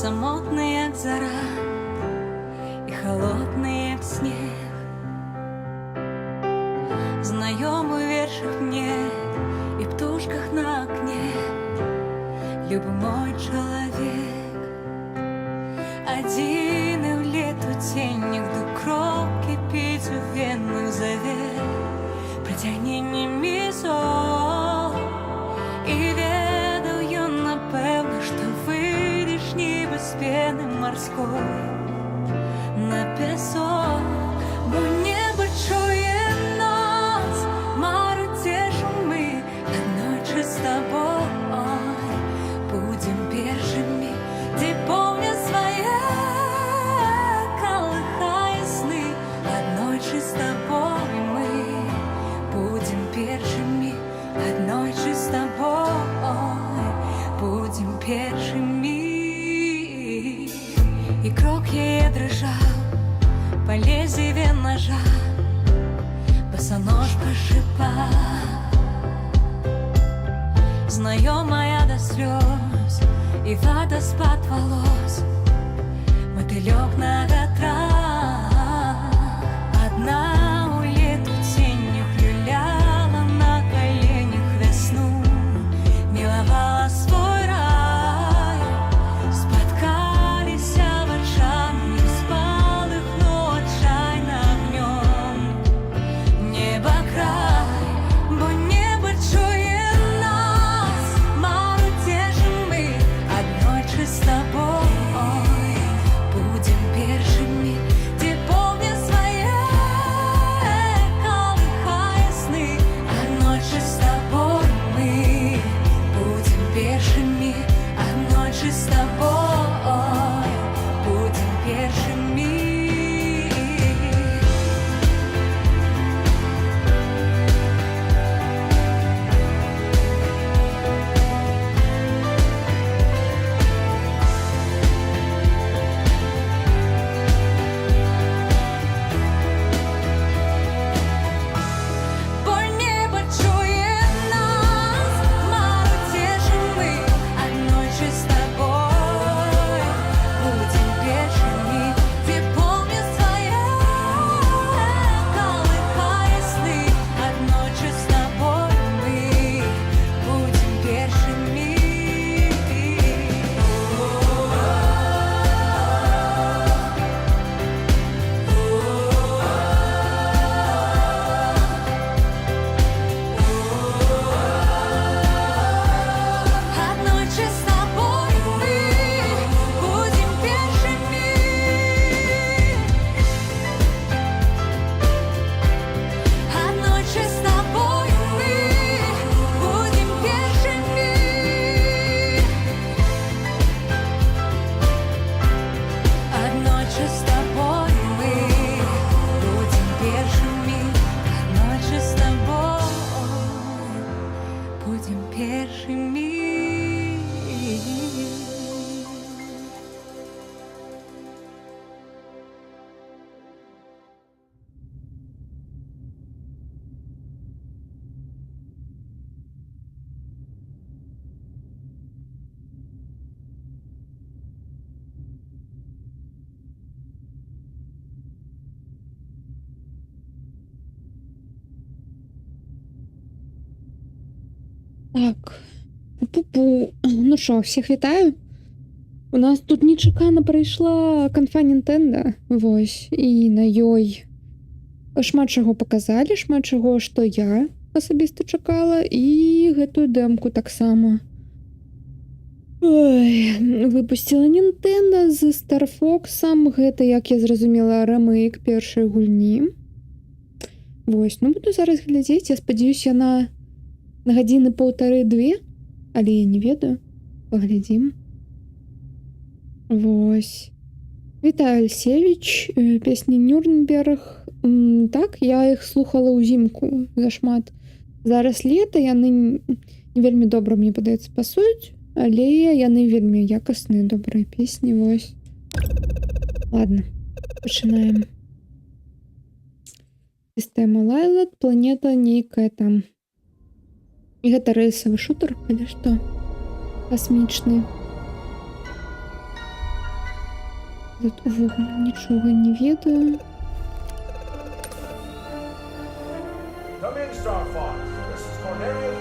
самотний, як зара, і холодний, як сніг. Знайомий віршик мне и птушках на окне. Любый мой человек, один и в лету тенях до кров кипить у венных завет. Притягни не мизо, и ведаю напевно, что выйдешь ніби з пены морской на песок, бо небо чує нас, мару тешим мы одночі з тобой. Будем першими, ти помня своє, колыхая сны, одночі з тобой мы будем першими, одночі з тобой будем першими. И крок її дрожав по лезвию ножа, босоножка шипа, знайомая до слез и водоспад волос, мотылек на ветрах. Одна у лету тенью люляла на коленях весну, миловала свой рай. Споткались в очах, не спалыхнуло отчаянно огнем небо край, бо небо чує нас, мару тешим мы одночі з тобой. Будем першими, ти помня своє, колыхая сны, одночі з тобой мы будем першими, одночі з тобой будем першими. Бо небо чує нас, мару тешим мы одночі з тобой. Будем першими, ти помня своє, колыхая сны, одночі з тобой мы будем першими. Одночі з тобой ми будем першими. Одночі з тобой ми будем першими. Одночі з тобой ми будем першими. Одночі з тобой будем першими. Так, пу-пу. Ну що, всіх вітаю. У нас тут нечакано прийшла конфа Nintendo. Вось, і на ёй шмат чаго показалі, шмат чаго, што я асабіста чакала, і гэтую дэмку таксама. Ой, выпусціла Nintendo з Star Fox-ам. Гэта, як я зразумела, ремейк першай гульні. Вось, ну буду зараз глядзець. Я спадзяюсь, яна на гадзіны паўтары-две, але я не ведаю. Паглядзім. Вось. Вітаю, Альсевіч. Песні Нюрнберг. Так, я іх слухала ўзімку зашмат. Зараз лета, яны не вельмі добра, мне падаецца, пасуюць, але яны вельмі якасныя, добрыя песні, вось. Ладно, пачынаем. Сістэма Лайлат, планета нейкая там. І гэта рэйсавы шутер, але што? Касмічны. Тут увогуле нічога не ведаю. Come in, Star Fox. This is Cornelius.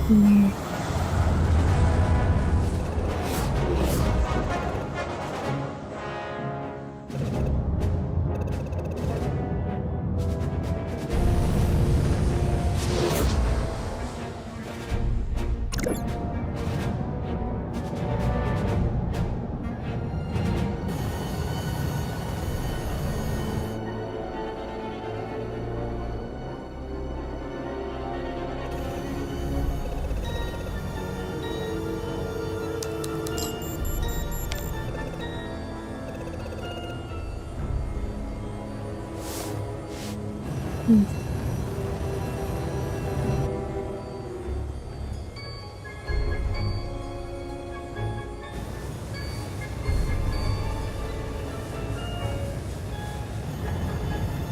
Ні.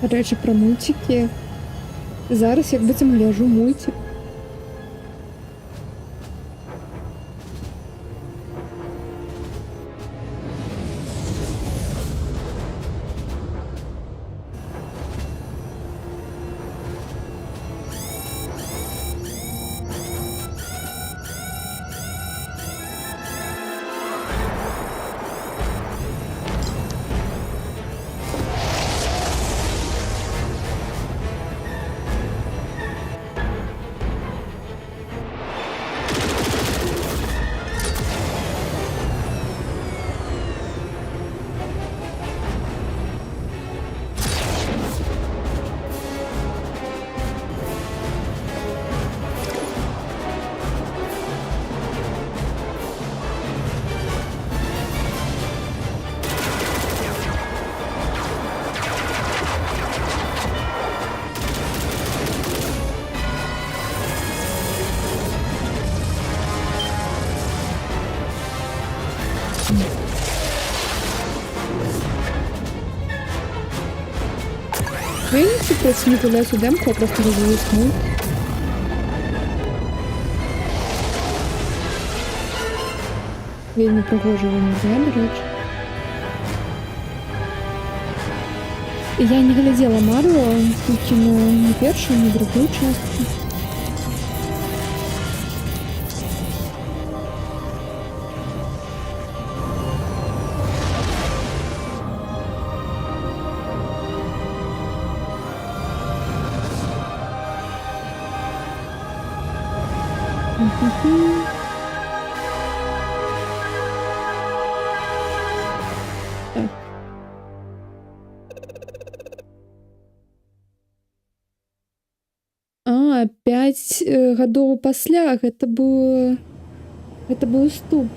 До речі, про мультики. Зараз як бицем гляжу мультик. Я не хочу не цю демку, а просто розлісну. Вельми пригожий не до речі. Я не глядела Марвел, кино не першую, не другую часть. А, 5 гадоў пасля гэта быў уступ.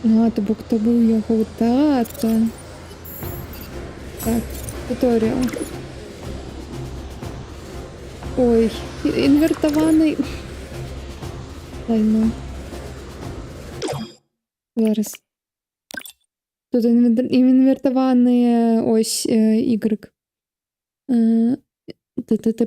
А, то бок то быў яго тата. Так, туторіал. Ой, інвертаваны. Ладно. Зараз. Тут інвертаваныя ось Y.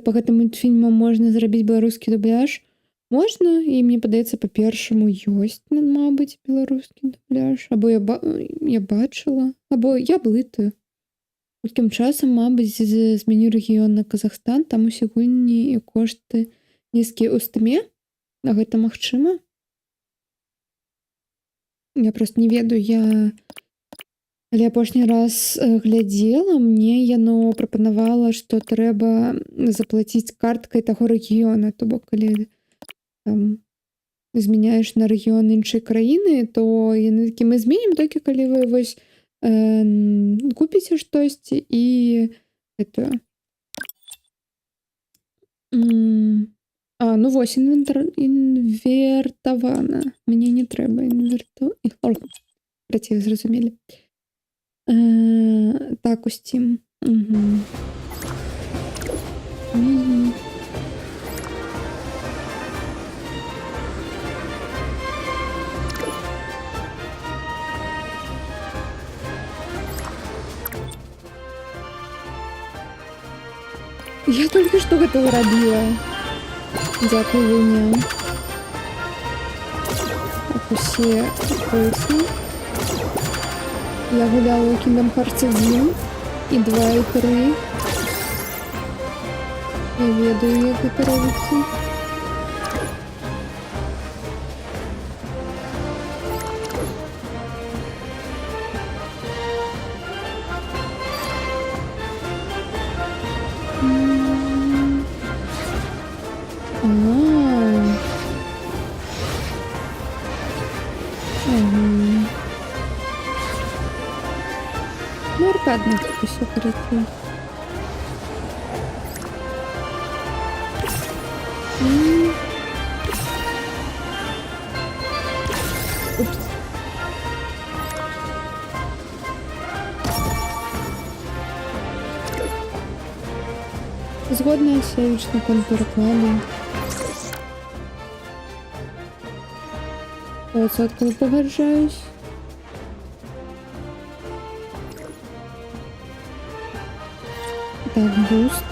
Па гэтым мультфільму можна зрабіць беларускі дубляж. Можна, і мне падаецца, па-першаму ёсць, мабыць, беларускі дубляж. Або я бачыла, або я блытаю. Хуткім часам, мабыць, змяню рэгіён на Казахстан, там усе гульні і кошты нізкія ў стыме. А гэта магчыма? Я проста не ведаю, але апошні раз глядзела, мне яно прапанавала, што трэба заплаціць карткай таго рэгіёна, то бок калі там змяняеш на рэгіён іншай краіны, то яны такі, мы зменім толькі калі вы вось купіце штосьці і гэтую. Ну вось, інвертавана. Мне не трэба інвертавана. Зразумелі. Так, ось Steam. Угу. Угу. Я только что это робила. Дякую, Виня. Так, усі писні. Я гуляла у Kingdom Hearts 1 і 2, і 3. Я ведаю, як це робиться. Ну, аркадник все корректно. Упс. Згодна Севич на контркладі. 100% погоджаюсь. Так, буст.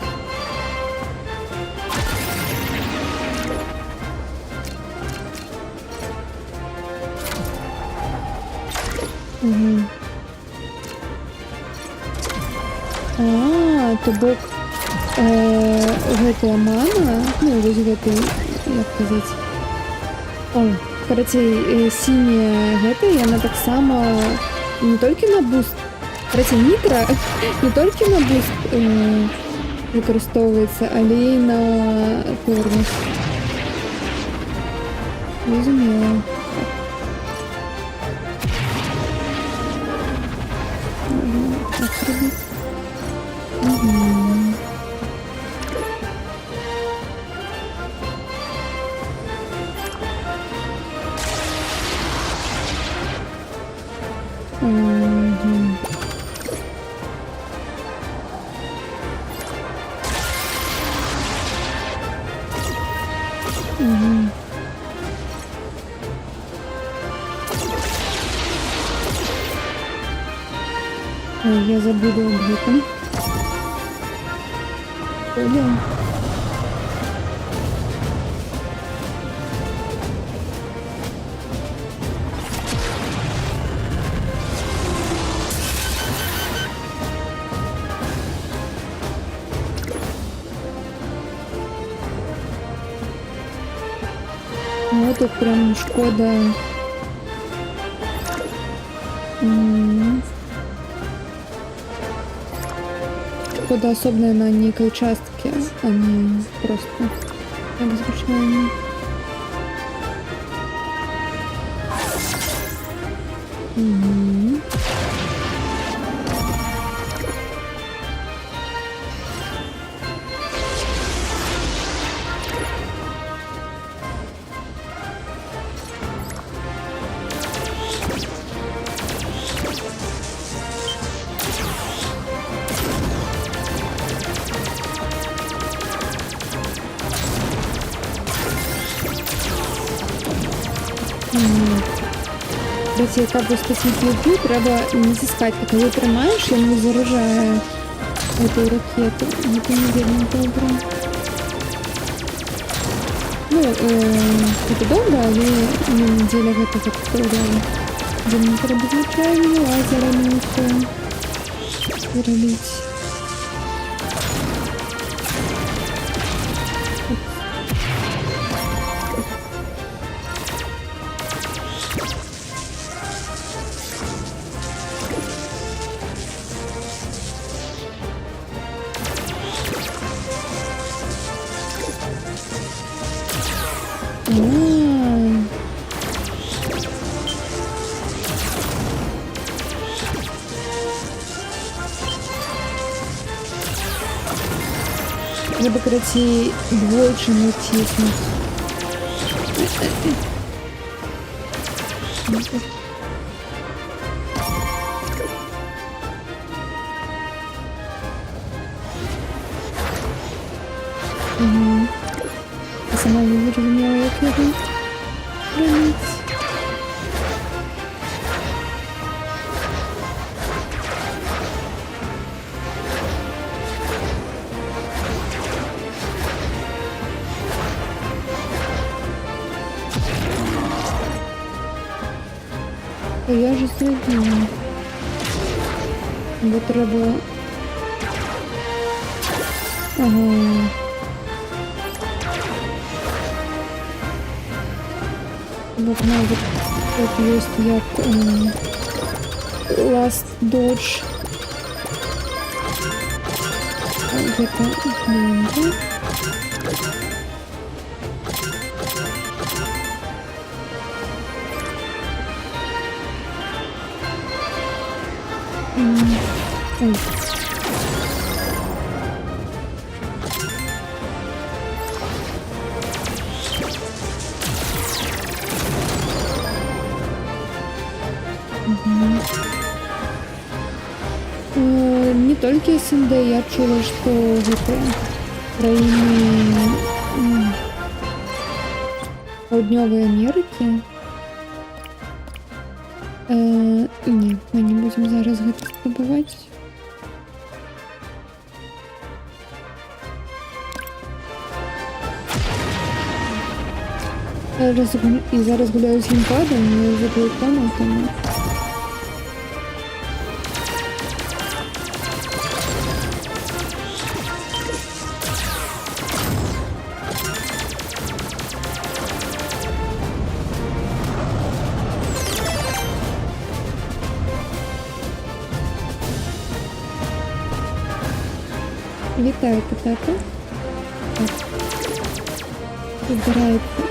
Угу. То бок гэта мана, ну, вось гэты, як казаць. Карацей, сіняя гэта, яна таксама не толькі на буст. Карацей, нітра не толькі на буст выкарыстоўваецца, але і на тормоз. Разумела. Можна так зробити. Я забуду об этом. Пойдем. Вот тут прям шкода. Шкода особливо на некой частке, а не просто так звичайно. Кстати, как бы спасить еду, треба натискать, пока ее тримаешь, я не заражаю эту ракету. Это не видно добре. Ну, это добре, але не неделя этого туториала. Где мне треба звичайно лазерами и все заробить. Треба, короче, двойче натиснуть. Угу. Я сама не зрозуміла, як його робити. Та я ж зрозуміла. Бо треба... Ага. Вот навіть тут є як last dodge. Где-то маленький. Ой. Не только СНД, я чула, что в этой краине Південної Америки. Ні, ми не будемо зараз гэта спробувати. І зараз гуляю з геймпадом, я вже телефоном, тому... Вітаю, Потапа. Збирається.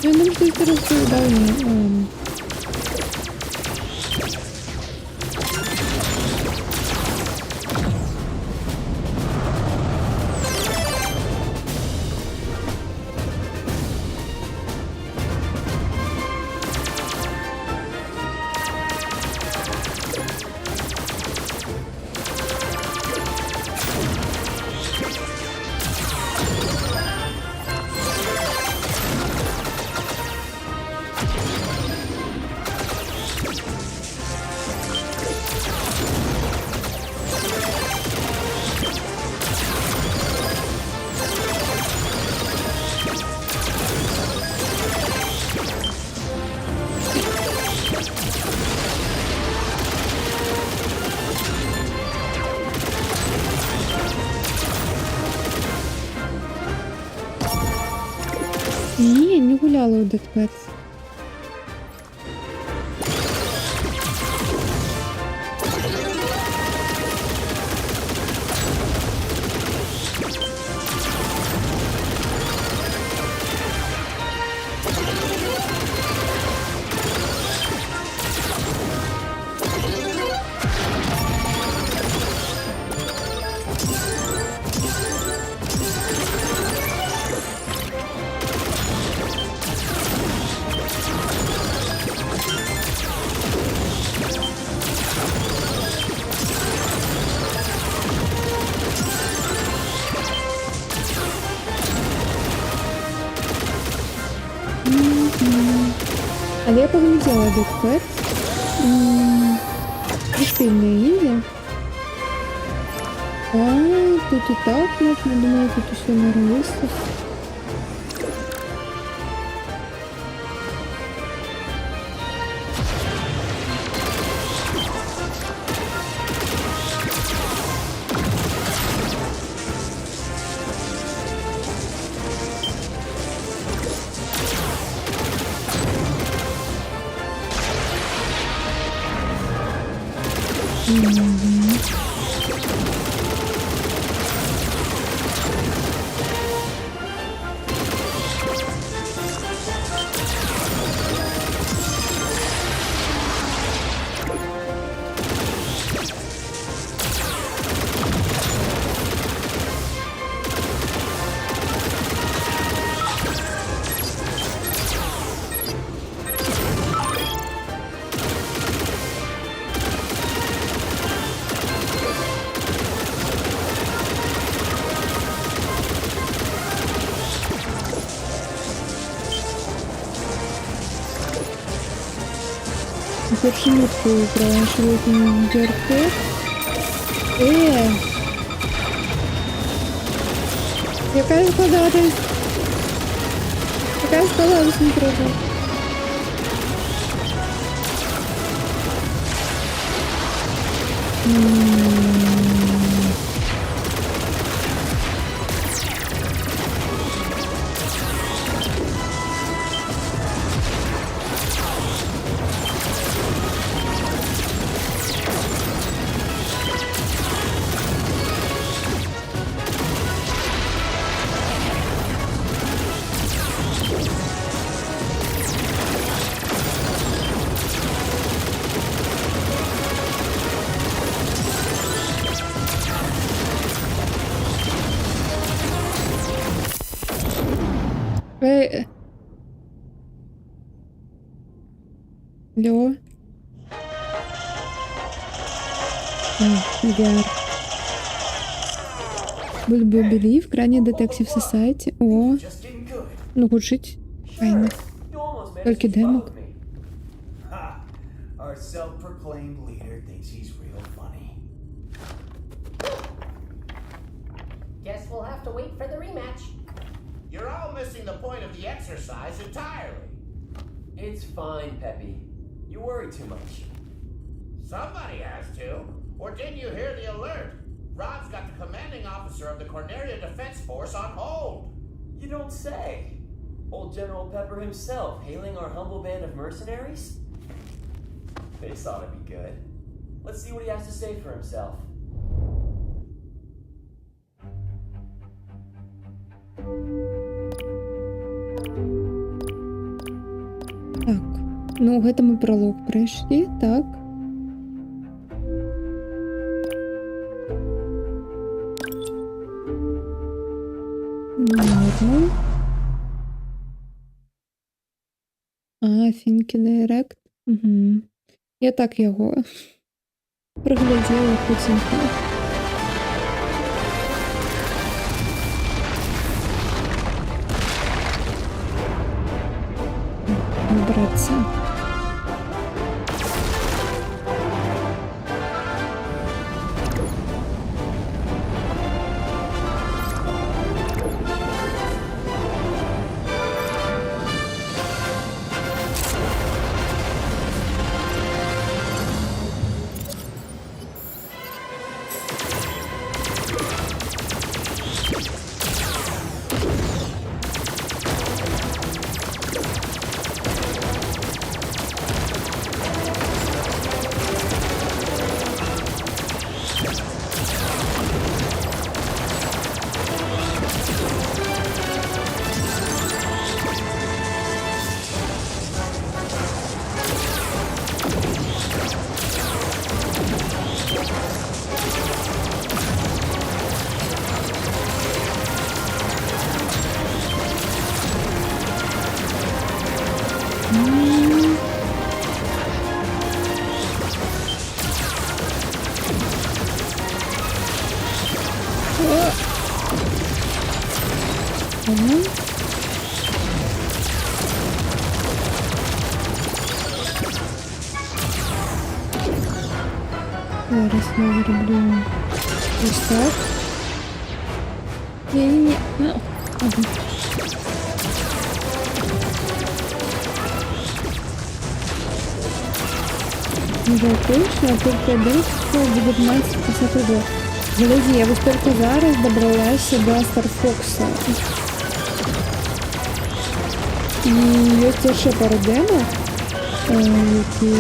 Я думаю, что это рассуждение. Ні, не гуляла у Dead Але я поглядела Dead Прикольная Индия. Тут и так можно, думаю, тут еще наверное выставка. Першу нитку украла, широкий дерпет. Яка складатись? Яка складатись не треба? Алло. Вер. Бульбубілі в крайній детектив Society. О, Just getting good. ну гучить. Файно. You almost managed Только to keep up демок. with me. Ha! Our self-proclaimed leader thinks he's real funny. Guess we'll have to wait for the rematch. You're all missing the point of the exercise entirely. It's fine, Peppy. You worry too much. Somebody has to. Or didn't you hear the alert? Rod's got the commanding officer of the Cornelia Defense Force on hold. You don't say. Old General Pepper himself hailing our humble band of mercenaries? This ought to be good. Let's see what he has to say for himself. Так. Ну, гэта мы пролог прайшлі, так. Норма. Фінкі Дайрект. Угу. Я так його проглядела хуценько. Набраться. Зараз я зроблю ось так. Ні-ні-ні. Ага. Уже отлично, только дальше будет 50 год. Глядzi, я вот только зараз добралась до Старфокса. І є ще пару демо, які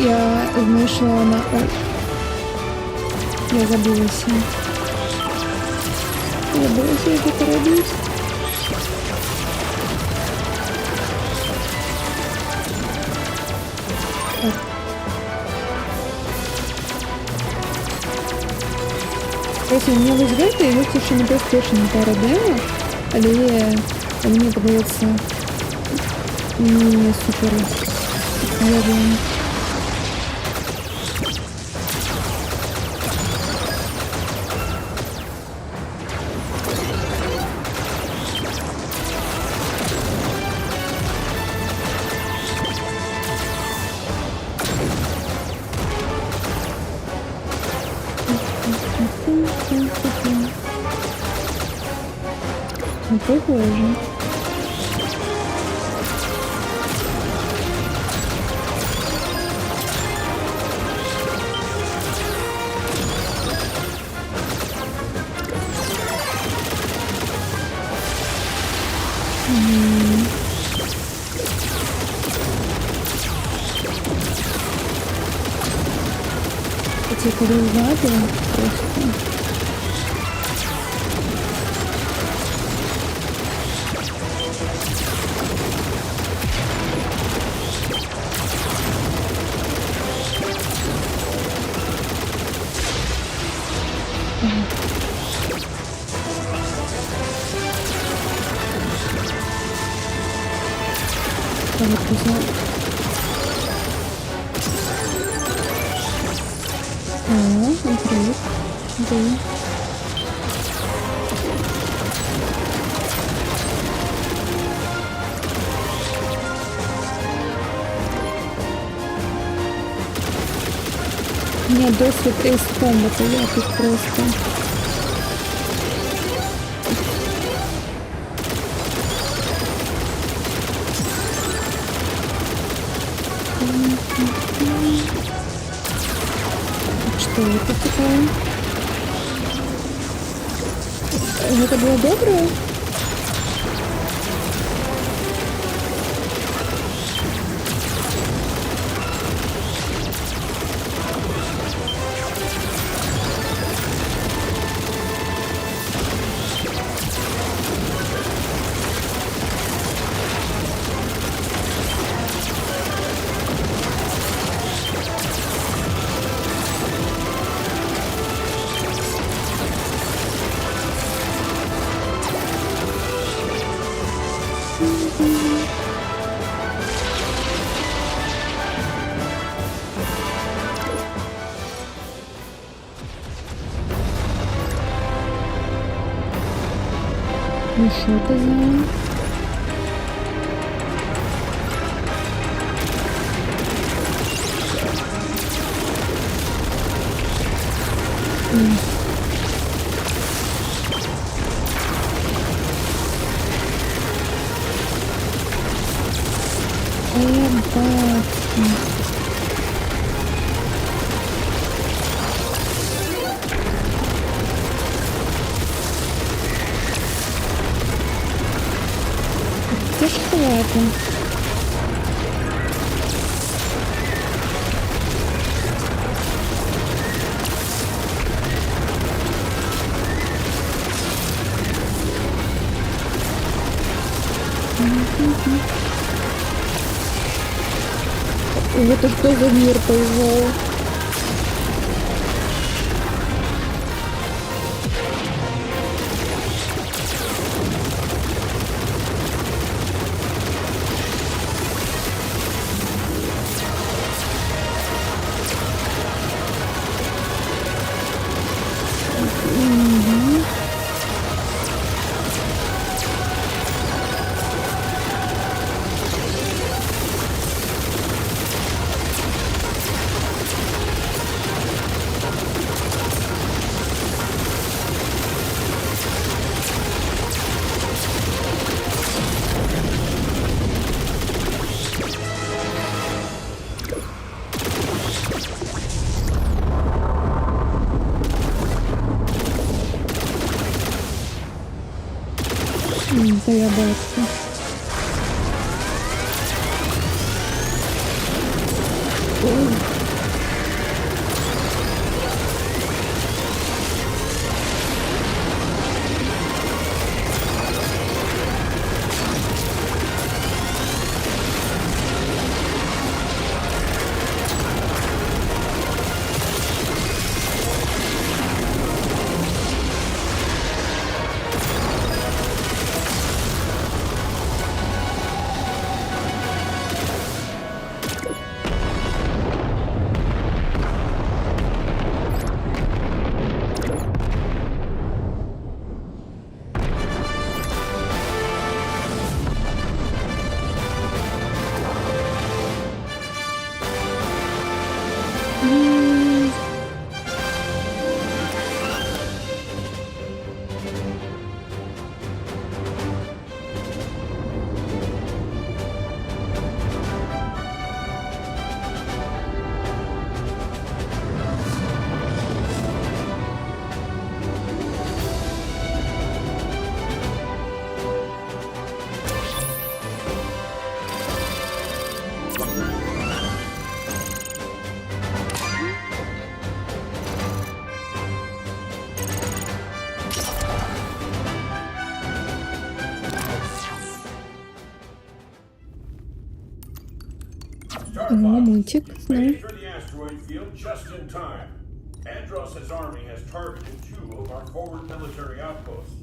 я знайшла на... Ой. Я забулася. Забулася, як це робити. Так. Короче, мені ось гэта, і ось ще не безпечна пара демо, але мені подобається не супер. Я думаю. Ну, пригоже. Эти координаты просто. Вот взял. Привет. Да. У меня досвід Ace Combat, я тут просто... Что это такое? Это было доброе? Ну что это за... Тяжковато. Это что за мир поезжал? Да я боюсь. О, мультик, You've знаю. made it through the asteroid field just in time. Andros' army has targeted 2 of our forward military outposts.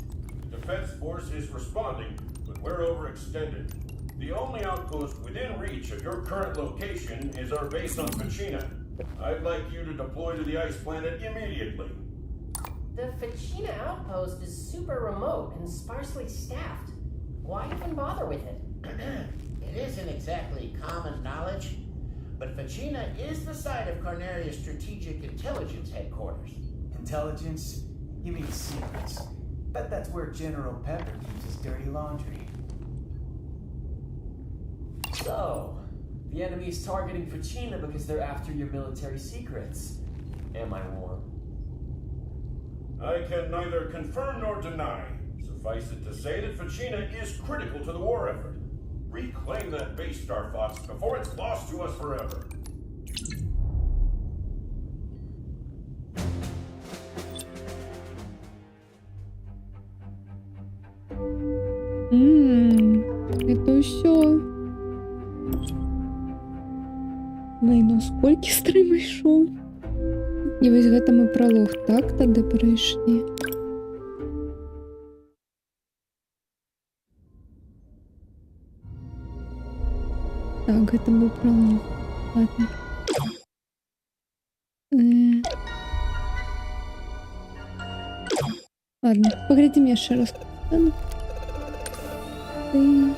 The defense force is responding, but we're overextended. The only outpost within reach of your current location is our base on Pachina. I'd like you to deploy to the ice planet immediately. The Fachina outpost is super remote and sparsely staffed. Why even bother with it? It isn't exactly common knowledge, but Fachina is the site of Corneria's Strategic Intelligence Headquarters. Intelligence? You mean secrets? Bet that's where General Pepper keeps his dirty laundry. So, the enemy's targeting Fachina because they're after your military secrets. Am I warm? I can neither confirm nor deny. Suffice it to say that Fachina is critical to the war effort. Reclaim that base, Star Fox, before it's lost to us forever. Это все. Ну скільки стрим йшов? І ось гэта мы пролог так тады прайшлі. Так, гэта быў пролог. Ладно. Ладно, паглядзім яшчэ раз. Come in,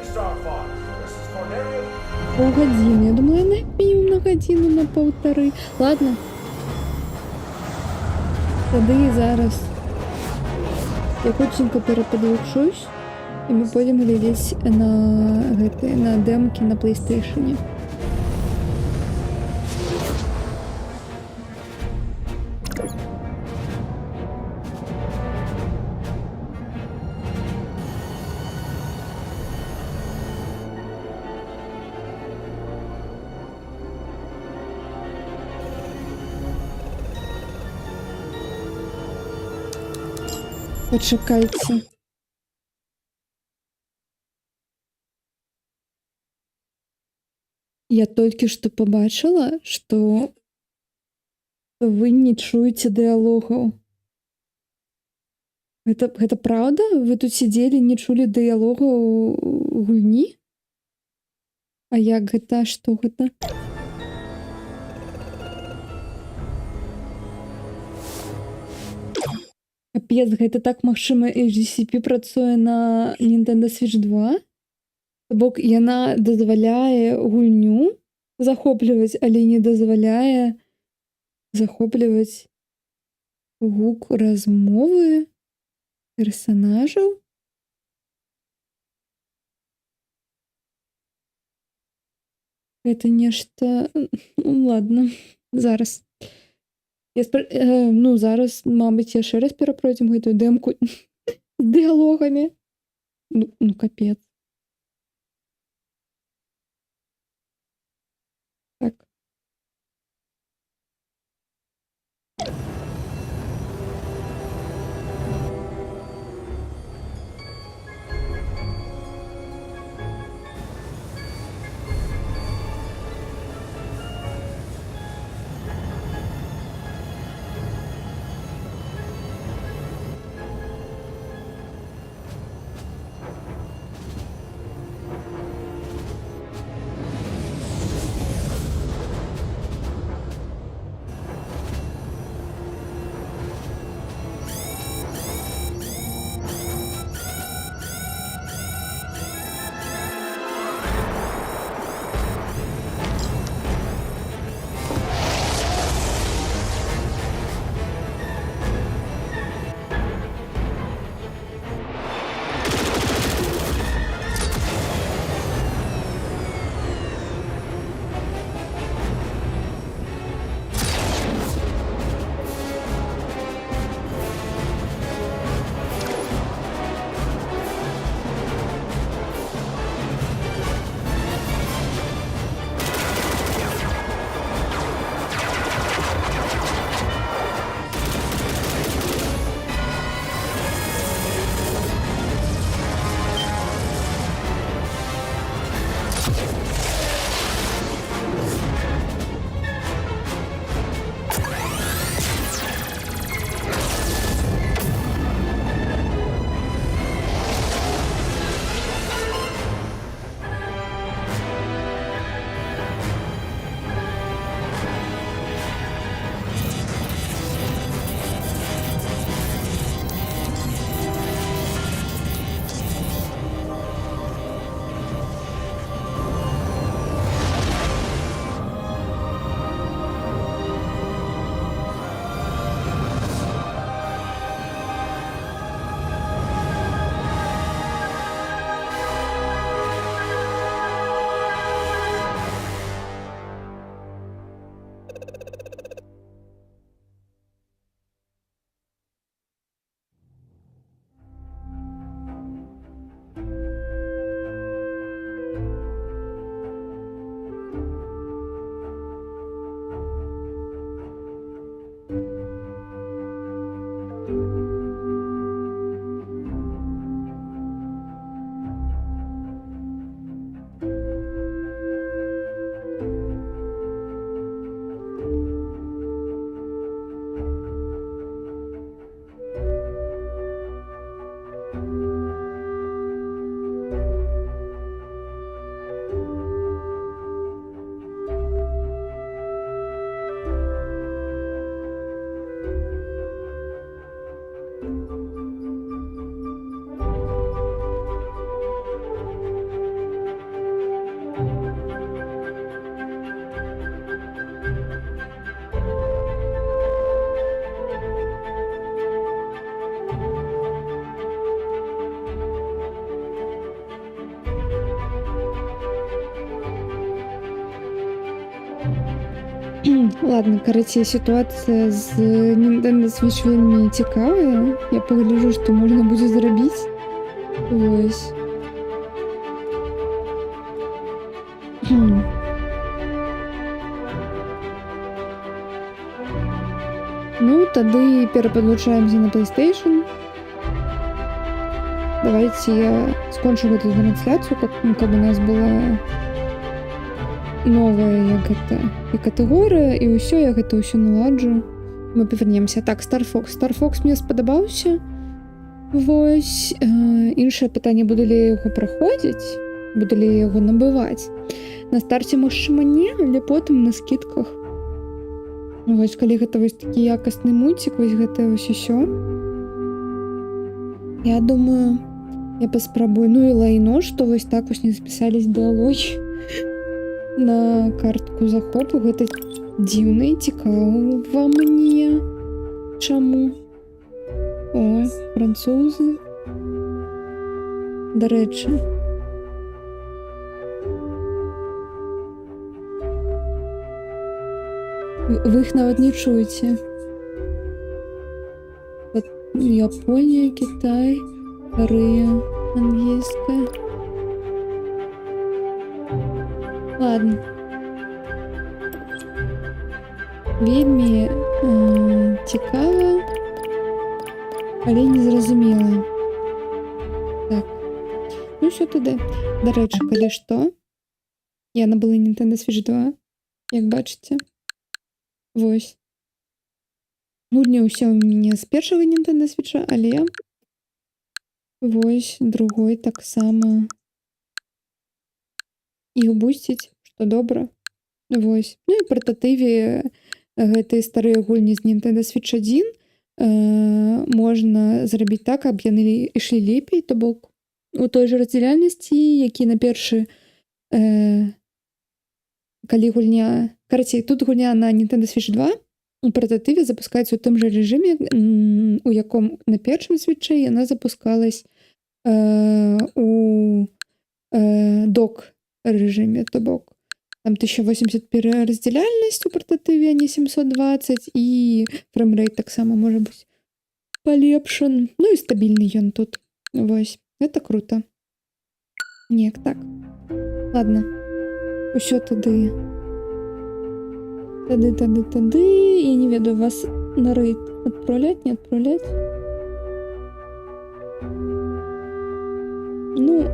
Star Fox. This is Corneria. Полгодины. Я думала, я як мінімум на годину, на полторы. Ладно. Тады зараз я хутченька перападлучусь, і мы пойдзем глядзець на дэмкі на PlayStation. Почекайте. Я толькі што побачила, што вы не чуеце дыялогаў. Гэта праўда? Вы тут сидзелі, не чулі дыялогаў гульні? А як гэта? Што гэта? Капец, гэта так магчыма, HDCP працуе на Nintendo Switch 2? То бок яна дазваляе гульню захопліваць, але не дазваляе захопліваць гук размовы персанажаў? Гэта нешта... Ну, ладно, зараз. Ну, зараз, мабыць, яшчэ раз перапройдзем гэтую дэмку з дыялогамі. Ну, капец. Так. Ладно, короче, ситуація з Nintendo Switch вельмі цікавая. Я пагляджу, што можна будзе зрабіць. Вось. Ну, тады перападлучаемся на PlayStation. Давайте я скончу гэту трансляцию, каб у нас была новая як гэта і катэгорыя, і ўсё, я гэта ўсё наладжу. Мы павернемся. Так, Star Fox. Star Fox мне спадабаўся. Вось. Іншае пытанне, буду ли я яго праходзіць, буду ли я яго набываць. На старце, магчыма, не, але потым на скидках. Вось, калі гэта вось такі якасны мульцік, вось гэта вось усё. Я думаю, я паспрабую. Ну і лайно, што вось так вось не запісались дыалогі на картку захопу. Гэта дзіўна і цікава мне. Чаму? О, французы. Дарэчы. Вы іх нават не чуеце. Японія, Кітай, Корея, ангельская. Ладно. Вельмі цікава, але незразумела. Так. Ну що туди? До речі, калі што, я набыла Nintendo Switch 2, як бачыце. Вось. Ну, не ўсё у мяне з першага Nintendo Switch, але вось другой таксама іх бусціць, што добра. Вось. Ну і партатыве гэтыя старыя гульні з Nintendo Switch 1 можна зрабіць так, каб яны ішлі лепей, то бок у той жа раздзяляльнасці, які на першы калі гульня... Карацей, тут гульня на Nintendo Switch 2 у партатыве запускаецца ў тым жа рэжыме, у яком на першым світчы яна запускалась у док рэжыме, то бок там 1080p раздзяляльнасць у партатыве, а не 720, і фреймрэйт таксама можа быць палепшан. Ну і стабільны ён тут. Вось. Это круто. Неяк так. Ладно. Усё тады. Тады. Я не ведаю, вас на рейд отправлять, не отправлять? Ну,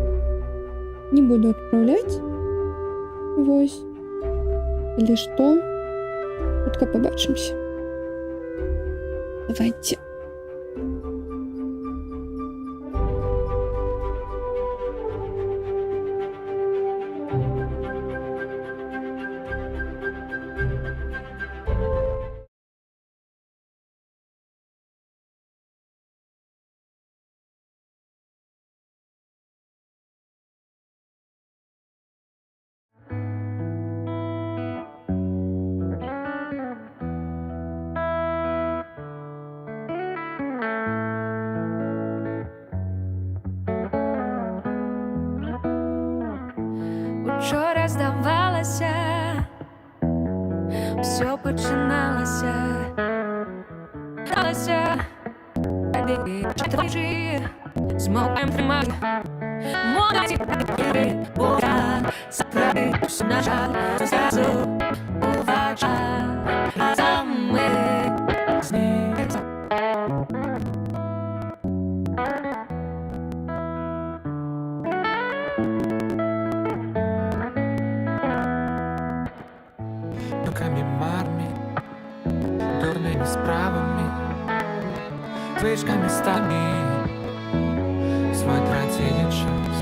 не буду отправлять. Вось. Или что? Хутка побачимся. Давайте. Учора здавалася, все починалося. Гралася, чотири, змоваєм тримай. Молоді, бога, заправи, на жаль, зразу увача. Разом ми з ним. Руками марми, дурными справами, звичками стами, свой тратили час.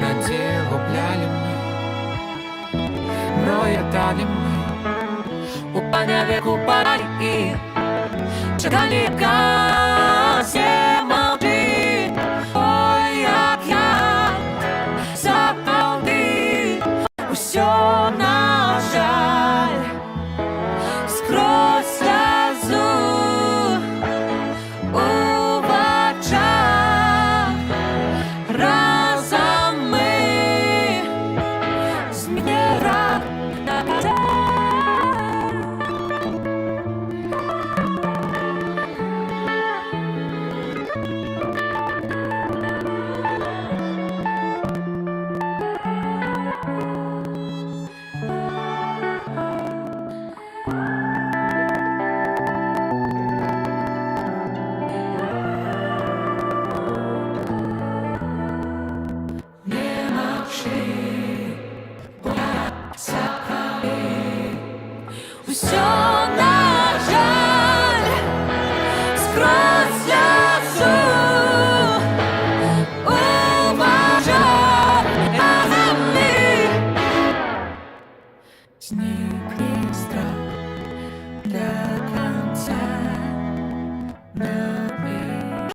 Надею губляли мы, проедали мы, упаня веку парали и чекали все молчи. Ой, як я запалди, усё на жаль, скрозь слезу у очах. Разом мы з мира на до конца.